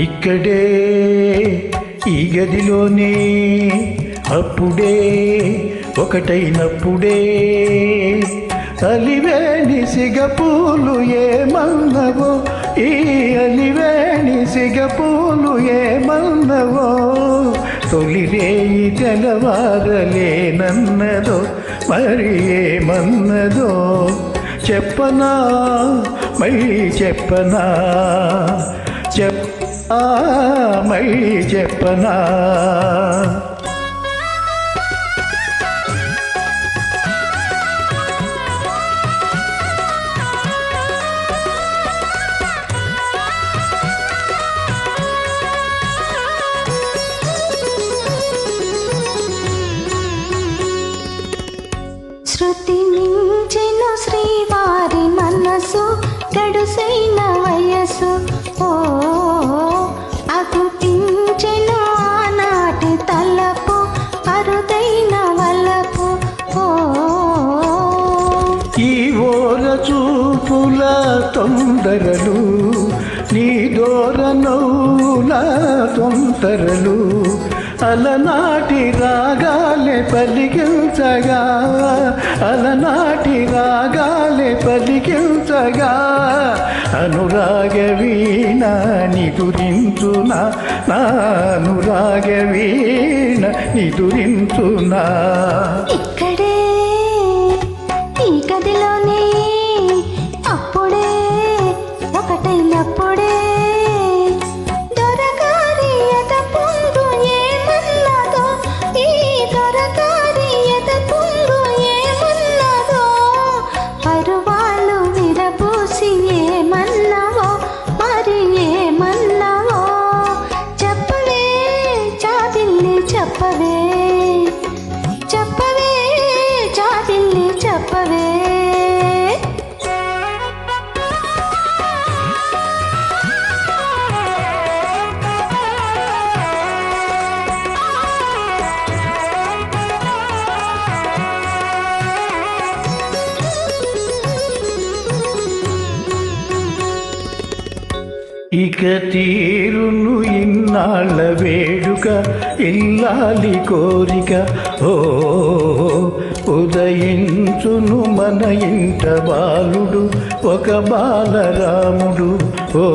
ఇక్కడే ఈ గదిలోనే అప్పుడే ఒకటైనప్పుడే అలివేణి సిగపూలు ఏమన్నవో ఈ అలివేణి సిగపూలు ఏమన్నవో తొలిరేయి తెలవారలేనన్నదో మరి ఏమన్నదో చెప్పనా మళ్ళీ చెప్పనా మళ్ళీ చెప్పనా శృతి మించెను శ్రీవారి మనసు గడుసైన వయసు ఓ అగుపించెను ఆనాటి తలపు అరుదైన వలపు ఓ ఈ ఓర చూపుల తొందరలు నీ దూరనౌల తొందరలు అలనాటి రాగాలే పలికించగా అలనాటి రాగాలే పలికించగా అనురాగ వీణ నిదురించునా నా అనురాగ వీణ నిదురించునా ఇక్కడే ఈ గదిలోనే అప్పుడే ఒకటైనప్పుడే చెప్పవే చెప్పవే చాదిల్లి చెప్పవే ఇక తీరును ఇన్నాళ్ళ వేడుక ఇల్లాలి కోరిక ఓ ఉదయించును మన ఇంట బాలుడు ఒక బాలరాముడు ఓ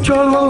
చలో